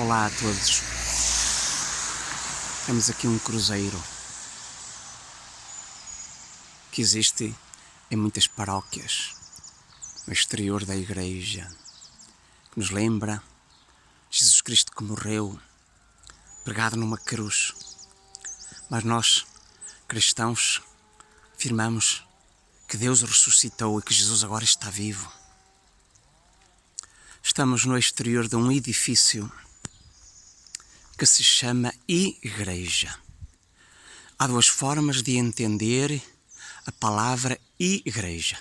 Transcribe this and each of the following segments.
Olá a todos. Temos aqui um cruzeiro que existe em muitas paróquias no exterior da igreja, que nos lembra Jesus Cristo que morreu pregado numa cruz. Mas nós, cristãos, afirmamos que Deus ressuscitou e que Jesus agora está vivo. Estamos no exterior de um edifício que se chama igreja. Há duas formas de entender a palavra igreja.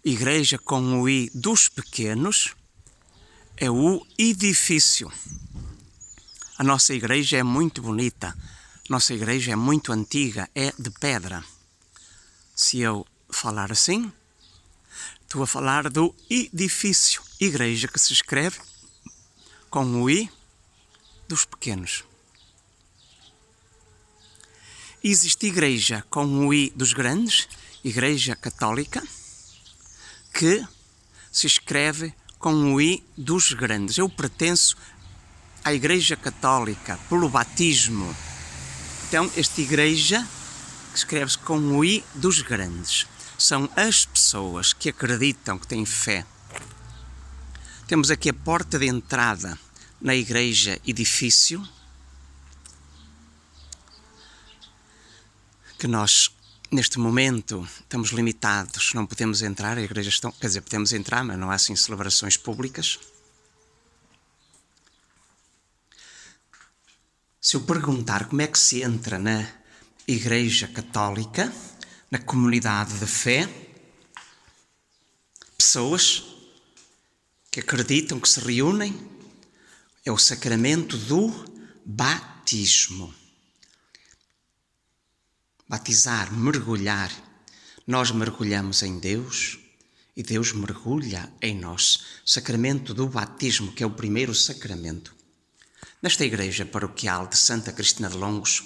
Igreja com o I dos pequenos é o edifício. A nossa igreja é muito bonita, a nossa igreja é muito antiga, é de pedra. Se eu falar assim, estou a falar do edifício, igreja que se escreve com o I dos pequenos. Existe igreja com o I dos grandes, igreja católica, que se escreve com o I dos grandes. Eu pertenço à igreja católica pelo batismo. Então, esta igreja que escreve-se com o I dos grandes são as pessoas que acreditam, que têm fé. Temos aqui a porta de entrada na igreja edifício, que nós, neste momento, estamos limitados, não podemos entrar, a igreja estão, quer dizer, podemos entrar, mas não há assim celebrações públicas. Se eu perguntar como é que se entra na igreja católica, na comunidade de fé, pessoas que acreditam, que se reúnem, é o sacramento do batismo. Batizar, mergulhar. Nós mergulhamos em Deus e Deus mergulha em nós. O sacramento do batismo, que é o primeiro sacramento. Nesta igreja paroquial de Santa Cristina de Longos,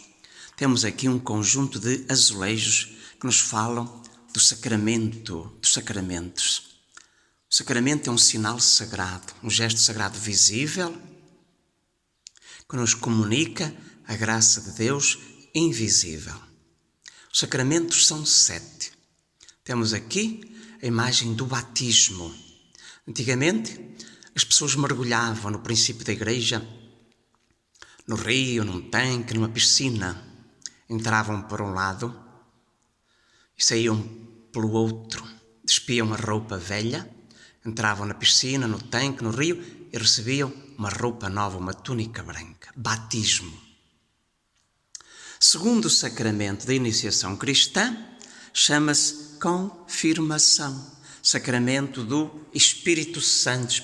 temos aqui um conjunto de azulejos que nos falam do sacramento, dos sacramentos. O sacramento é um sinal sagrado, um gesto sagrado visível, que nos comunica a graça de Deus invisível. Os sacramentos são 7. Temos aqui a imagem do batismo. Antigamente, as pessoas mergulhavam no princípio da igreja, no rio, num tanque, numa piscina. Entravam por um lado e saíam pelo outro. Despiam a roupa velha, entravam na piscina, no tanque, no rio e recebiam uma roupa nova, uma túnica branca. Batismo. Segundo sacramento da iniciação cristã, chama-se confirmação. Sacramento do Espírito Santo,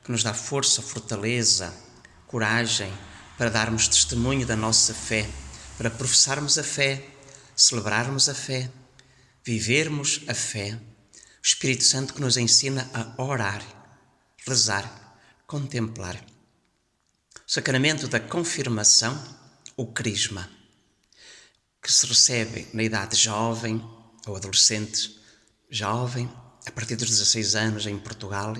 que nos dá força, fortaleza, coragem para darmos testemunho da nossa fé, para professarmos a fé, celebrarmos a fé, vivermos a fé. O Espírito Santo que nos ensina a orar, rezar, contemplar. O sacramento da confirmação, o crisma, que se recebe na idade jovem ou adolescente, jovem, a partir dos 16 anos em Portugal,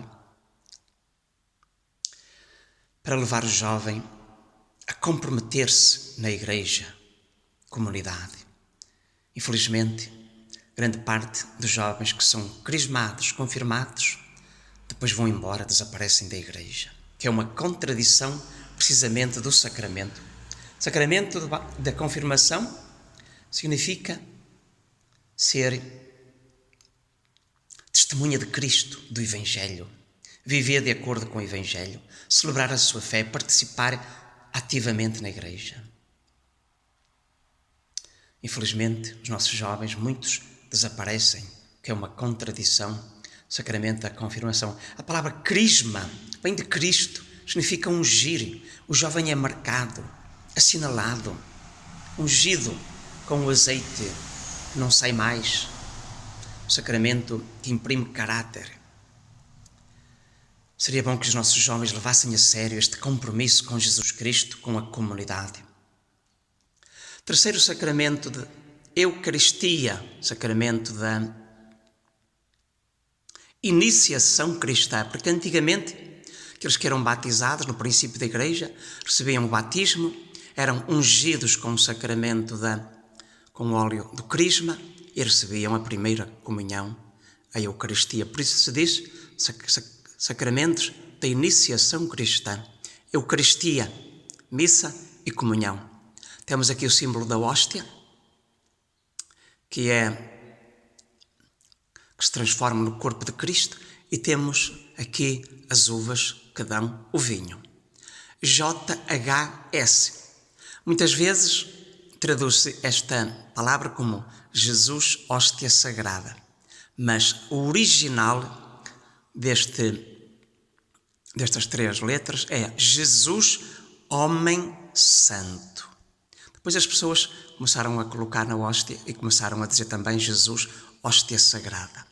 para levar o jovem a comprometer-se na igreja, comunidade. Infelizmente, grande parte dos jovens que são crismados, confirmados, depois vão embora, desaparecem da igreja, que é uma contradição precisamente do sacramento. O sacramento da confirmação significa ser testemunha de Cristo, do Evangelho, viver de acordo com o Evangelho, celebrar a sua fé, participar ativamente na igreja. Infelizmente, os nossos jovens, muitos desaparecem, que é uma contradição, o sacramento da confirmação. A palavra crisma vem de Cristo, significa ungir. O jovem é marcado, assinalado, ungido com o azeite que não sai mais. O sacramento que imprime caráter. Seria bom que os nossos jovens levassem a sério este compromisso com Jesus Cristo, com a comunidade. Terceiro sacramento de Eucaristia, sacramento da iniciação cristã, porque antigamente Aqueles que eram batizados no princípio da igreja recebiam o batismo, eram ungidos com o sacramento com o óleo do crisma e recebiam a primeira comunhão, a Eucaristia. Por isso se diz sacramentos da iniciação cristã. Eucaristia, missa e comunhão. Temos aqui o símbolo da hóstia, que se transforma no corpo de Cristo, e temos aqui as uvas que dão o vinho. JHS. Muitas vezes traduz-se esta palavra como Jesus, hóstia sagrada, mas o original destas três letras é Jesus, homem santo. Depois as pessoas começaram a colocar na hóstia e começaram a dizer também Jesus, hóstia sagrada.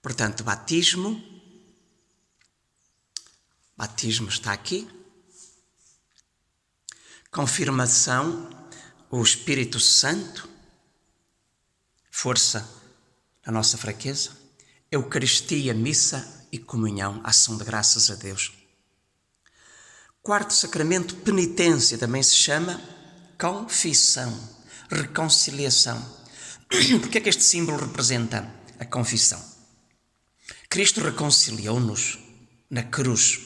Portanto, batismo está aqui. Confirmação, o Espírito Santo, força na nossa fraqueza. Eucaristia, missa e comunhão, ação de graças a Deus. Quarto sacramento, penitência, também se chama confissão, reconciliação. Porque é que este símbolo representa a confissão? Cristo reconciliou-nos na cruz,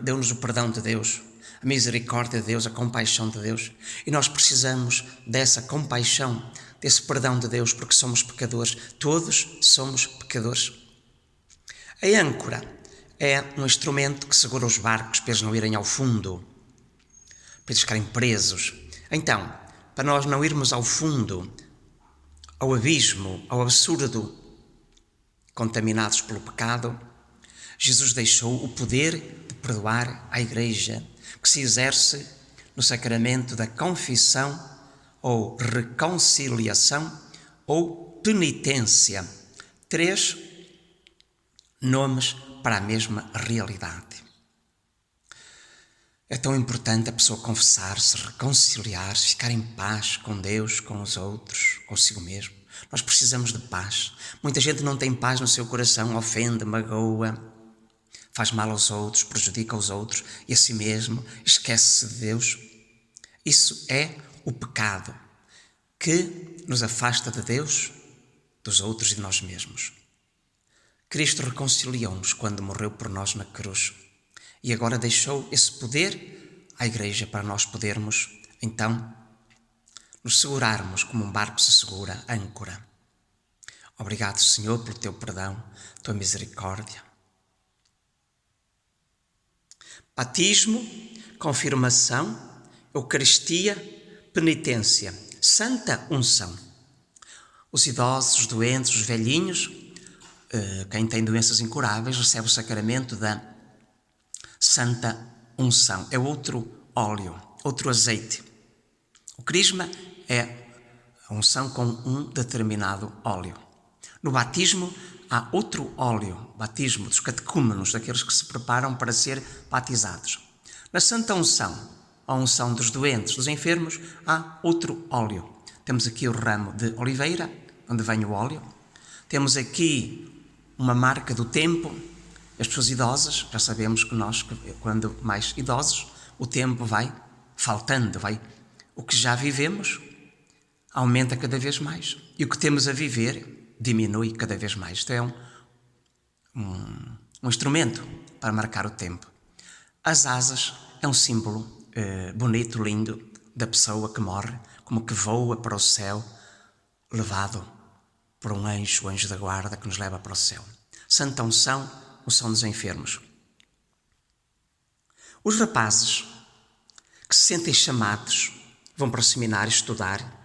deu-nos o perdão de Deus, a misericórdia de Deus, a compaixão de Deus. E nós precisamos dessa compaixão, desse perdão de Deus, porque somos pecadores. Todos somos pecadores. A âncora é um instrumento que segura os barcos para eles não irem ao fundo, para eles ficarem presos. Então, para nós não irmos ao fundo, ao abismo, ao absurdo, contaminados pelo pecado, Jesus deixou o poder de perdoar à Igreja, que se exerce no sacramento da confissão ou reconciliação ou penitência. 3 nomes para a mesma realidade. É tão importante a pessoa confessar-se, reconciliar-se, ficar em paz com Deus, com os outros, consigo mesmo. Nós precisamos de paz. Muita gente não tem paz no seu coração, ofende, magoa, faz mal aos outros, prejudica os outros e a si mesmo, esquece-se de Deus. Isso é o pecado que nos afasta de Deus, dos outros e de nós mesmos. Cristo reconciliou-nos quando morreu por nós na cruz e agora deixou esse poder à Igreja para nós podermos, então, nos segurarmos como um barco se segura, âncora. Obrigado, Senhor, pelo teu perdão, tua misericórdia. Batismo, confirmação, Eucaristia, penitência, santa unção. Os idosos, os doentes, os velhinhos, quem tem doenças incuráveis, recebe o sacramento da santa unção. É outro óleo, outro azeite. O crisma é a unção com um determinado óleo. No batismo há outro óleo, batismo dos catecúmenos, daqueles que se preparam para ser batizados. Na santa unção, a unção dos doentes, dos enfermos, há outro óleo. Temos aqui o ramo de oliveira, onde vem o óleo. Temos aqui uma marca do tempo. As pessoas idosas, já sabemos que nós, quando mais idosos, o tempo vai faltando, o que já vivemos aumenta cada vez mais e o que temos a viver diminui cada vez mais. Isto é um instrumento para marcar o tempo. As asas é um símbolo bonito, lindo, da pessoa que morre, como que voa para o céu, levado por um anjo, o anjo da guarda, que nos leva para o céu. Santa unção, unção dos enfermos. Os rapazes que se sentem chamados vão para o seminário estudar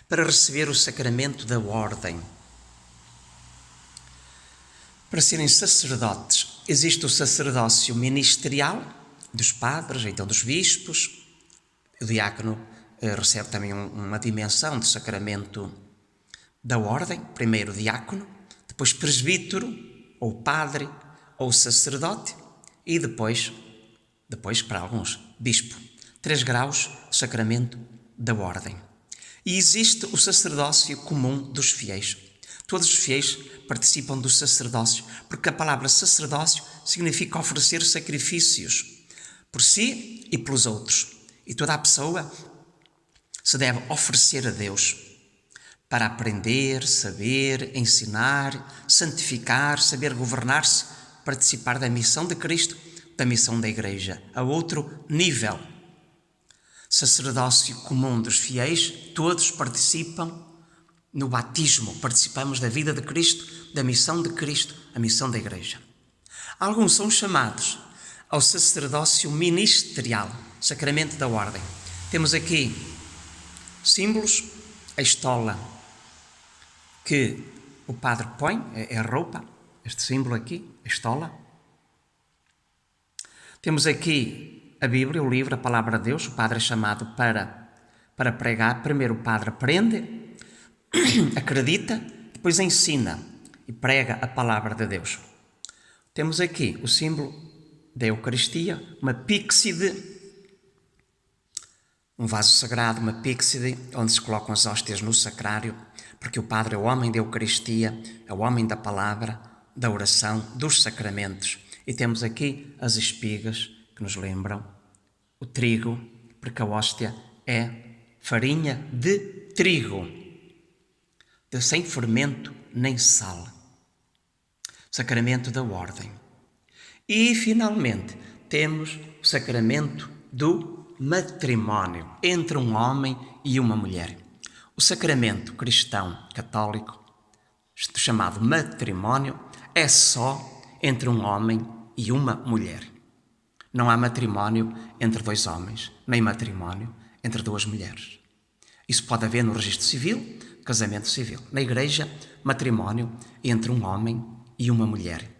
para receber o sacramento da ordem. Para serem sacerdotes, existe o sacerdócio ministerial dos padres, então dos bispos. O diácono recebe também uma dimensão do sacramento da ordem. Primeiro diácono, depois presbítero, ou padre, ou sacerdote, e depois para alguns, bispo. 3 graus, sacramento da ordem. E existe o sacerdócio comum dos fiéis. Todos os fiéis participam do sacerdócio, porque a palavra sacerdócio significa oferecer sacrifícios por si e pelos outros. E toda a pessoa se deve oferecer a Deus para aprender, saber, ensinar, santificar, saber governar-se, participar da missão de Cristo, da missão da Igreja, a outro nível. Sacerdócio comum dos fiéis, todos participam no batismo, participamos da vida de Cristo, da missão de Cristo, a missão da Igreja. Alguns são chamados ao sacerdócio ministerial, sacramento da ordem. Temos aqui símbolos, a estola que o padre põe, é a roupa, este símbolo aqui, a estola. Temos aqui a Bíblia, o livro, a palavra de Deus. O padre é chamado para pregar. Primeiro o padre aprende, acredita, depois ensina e prega a palavra de Deus. Temos aqui o símbolo da Eucaristia, uma píxide, um vaso sagrado, uma píxide, onde se colocam as hóstias no sacrário, porque o padre é o homem da Eucaristia, é o homem da palavra, da oração, dos sacramentos. E temos aqui as espigas, que nos lembram o trigo, porque a hóstia é farinha de trigo, sem fermento nem sal. Sacramento da ordem. E, finalmente, temos o sacramento do matrimónio entre um homem e uma mulher. O sacramento cristão católico, chamado matrimónio, é só entre um homem e uma mulher. Não há matrimónio entre dois homens, nem matrimónio entre duas mulheres. Isso pode haver no registro civil, casamento civil. Na Igreja, matrimónio entre um homem e uma mulher,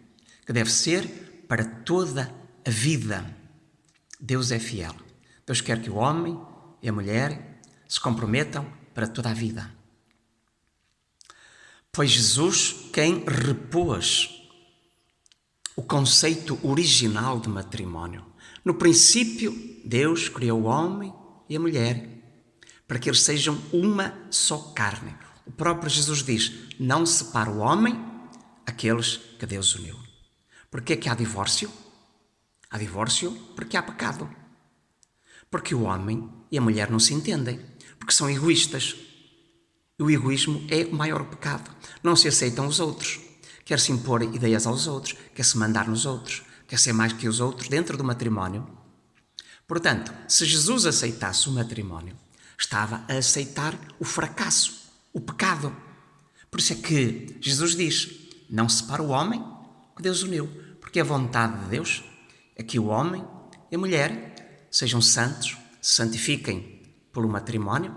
que deve ser para toda a vida. Deus é fiel. Deus quer que o homem e a mulher se comprometam para toda a vida. Foi Jesus quem repôs o conceito original de matrimónio. No princípio, Deus criou o homem e a mulher para que eles sejam uma só carne. O próprio Jesus diz: não separa o homem aqueles que Deus uniu. Porquê que há divórcio? Há divórcio porque há pecado. Porque o homem e a mulher não se entendem, porque são egoístas. E o egoísmo é o maior pecado. Não se aceitam os outros. Quer-se impor ideias aos outros, quer-se mandar nos outros, quer ser mais que os outros dentro do matrimónio. Portanto, se Jesus aceitasse o matrimónio, estava a aceitar o fracasso, o pecado. Por isso é que Jesus diz: não separa o homem que Deus uniu, porque a vontade de Deus é que o homem e a mulher sejam santos, se santifiquem pelo matrimónio,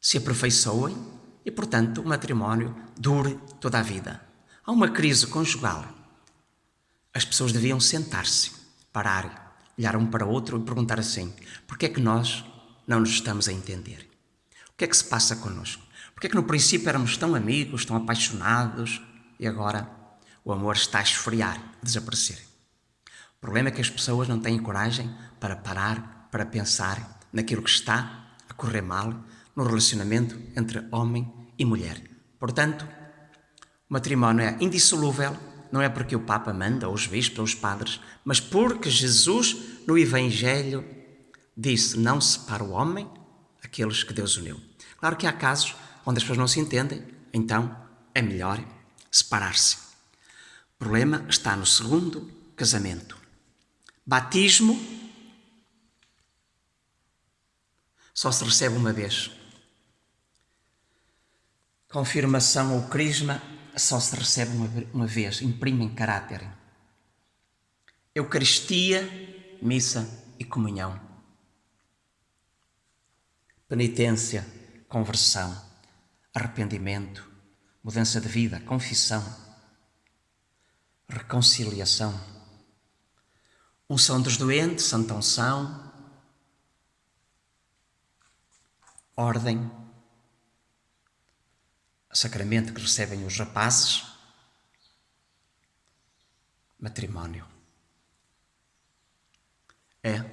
se aperfeiçoem e, portanto, o matrimónio dure toda a vida. Há uma crise conjugal. As pessoas deviam sentar-se, parar, olhar um para o outro e perguntar assim: porquê é que nós não nos estamos a entender? O que é que se passa connosco? Porquê é que no princípio éramos tão amigos, tão apaixonados e agora o amor está a esfriar, a desaparecer? O problema é que as pessoas não têm coragem para parar, para pensar naquilo que está a correr mal no relacionamento entre homem e mulher. Portanto, o matrimónio é indissolúvel, não é porque o Papa manda, ou os bispos, ou os padres, mas porque Jesus, no Evangelho, disse: não separa o homem aqueles que Deus uniu. Claro que há casos onde as pessoas não se entendem, então é melhor separar-se. O problema está no segundo casamento. Batismo só se recebe uma vez. Confirmação ou crisma só se recebe uma vez, imprimem caráter. Eucaristia, missa e comunhão. Penitência, conversão, arrependimento, mudança de vida, confissão, reconciliação, unção dos doentes, santa unção, ordem, sacramento que recebem os rapazes, matrimónio. É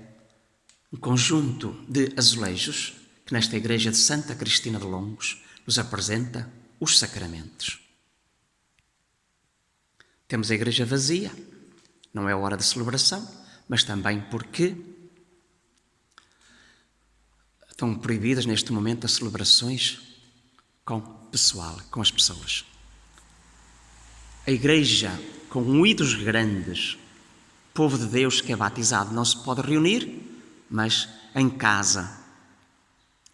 um conjunto de azulejos que nesta igreja de Santa Cristina de Longos nos apresenta os sacramentos. Temos a igreja vazia, não é hora de celebração, mas também porque estão proibidas neste momento as celebrações com as pessoas. A igreja com unidos grandes, povo de Deus que é batizado, não se pode reunir, mas em casa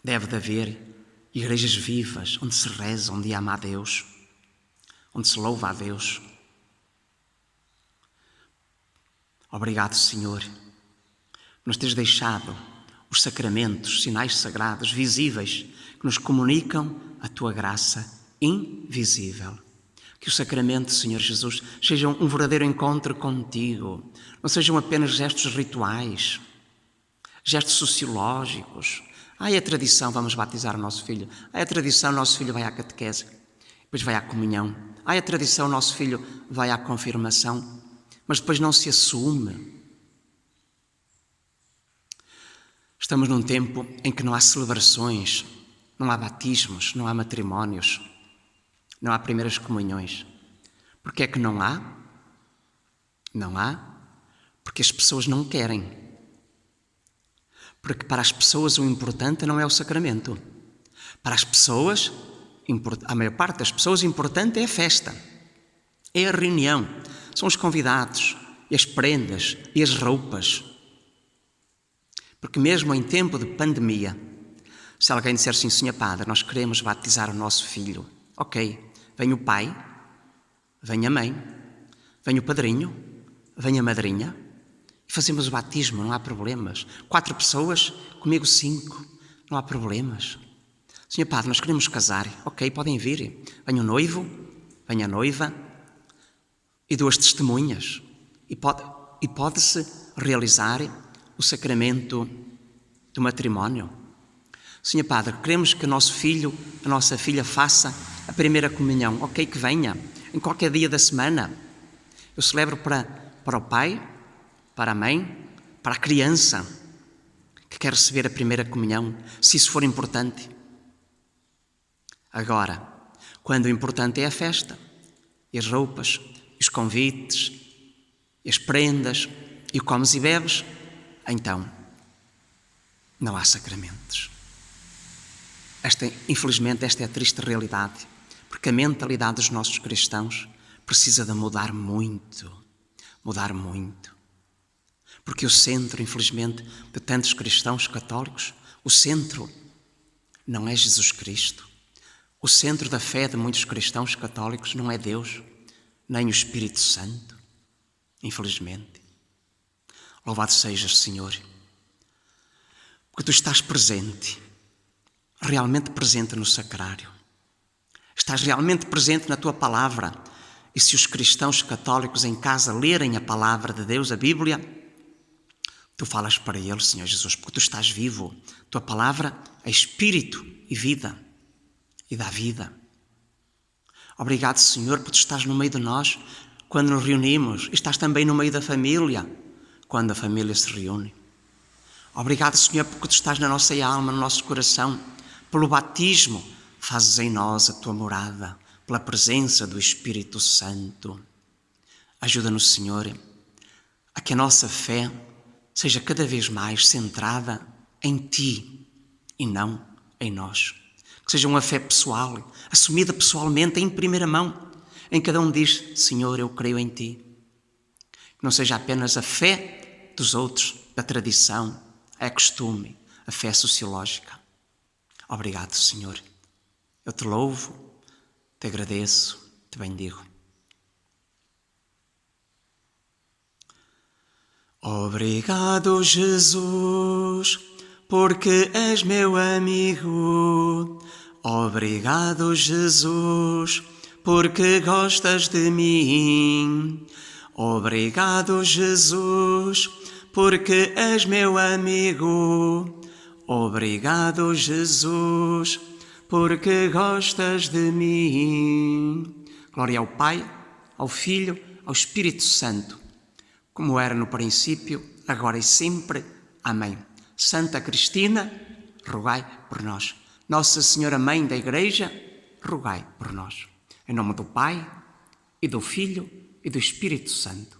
deve de haver igrejas vivas, onde se reza, onde ama a Deus, onde se louva a Deus. Obrigado, Senhor, por nos teres deixado os sacramentos, sinais sagrados, visíveis, que nos comunicam a Tua graça invisível. Que o sacramento, Senhor Jesus, seja um verdadeiro encontro contigo, não sejam apenas gestos rituais, gestos sociológicos. É tradição, vamos batizar o nosso filho. É tradição, o nosso filho vai à catequese, depois vai à comunhão. É tradição, o nosso filho vai à confirmação, mas depois não se assume. Estamos num tempo em que não há celebrações, não há batismos, não há matrimónios, não há primeiras comunhões. Porquê é que não há? Não há porque as pessoas não querem. Porque para as pessoas o importante não é o sacramento. Para as pessoas, a maior parte das pessoas, o importante é a festa, é a reunião, são os convidados, e as prendas, e as roupas. Porque mesmo em tempo de pandemia, se alguém disser assim, Senhor Padre, nós queremos batizar o nosso filho, ok, vem o pai, vem a mãe, vem o padrinho, vem a madrinha, e fazemos o batismo, não há problemas. 4 pessoas, comigo 5, não há problemas. Senhor Padre, nós queremos casar, ok, podem vir. Vem o noivo, vem a noiva e 2 testemunhas. E pode-se realizar o sacramento do matrimónio. Senhor Padre, queremos que o nosso filho, a nossa filha faça a primeira comunhão, ok, que venha, em qualquer dia da semana. Eu celebro para o pai, para a mãe, para a criança que quer receber a primeira comunhão, se isso for importante. Agora, quando o importante é a festa, e as roupas, e os convites, e as prendas, e o comes e bebes, então não há sacramentos. Infelizmente, esta é a triste realidade, porque a mentalidade dos nossos cristãos precisa de mudar muito. Porque o centro, infelizmente, de tantos cristãos católicos, o centro não é Jesus Cristo. O centro da fé de muitos cristãos católicos não é Deus, nem o Espírito Santo, infelizmente. Louvado sejas, Senhor, porque Tu estás presente, realmente presente no sacrário. Estás realmente presente na Tua palavra. E se os cristãos católicos em casa lerem a palavra de Deus, a Bíblia, Tu falas para eles, Senhor Jesus, porque Tu estás vivo. Tua palavra é espírito e vida, e dá vida. Obrigado, Senhor, porque Tu estás no meio de nós quando nos reunimos, e estás também no meio da família, quando a família se reúne. Obrigado, Senhor, porque Tu estás na nossa alma, no nosso coração. Pelo batismo, fazes em nós a Tua morada, pela presença do Espírito Santo. Ajuda-nos, Senhor, a que a nossa fé seja cada vez mais centrada em Ti e não em nós. Que seja uma fé pessoal, assumida pessoalmente, em primeira mão, em cada um diz, Senhor, eu creio em Ti. Que não seja apenas a fé dos outros, da tradição, a costume, a fé sociológica. Obrigado, Senhor. Eu Te louvo, Te agradeço, Te bendigo. Obrigado, Jesus, porque és meu amigo. Obrigado, Jesus, porque gostas de mim. Obrigado, Jesus, porque és meu amigo. Obrigado, Jesus, porque gostas de mim. Glória ao Pai, ao Filho, ao Espírito Santo, como era no princípio, agora e sempre. Amém. Santa Cristina, rogai por nós. Nossa Senhora Mãe da Igreja, rogai por nós. Em nome do Pai, e do Filho, e do Espírito Santo.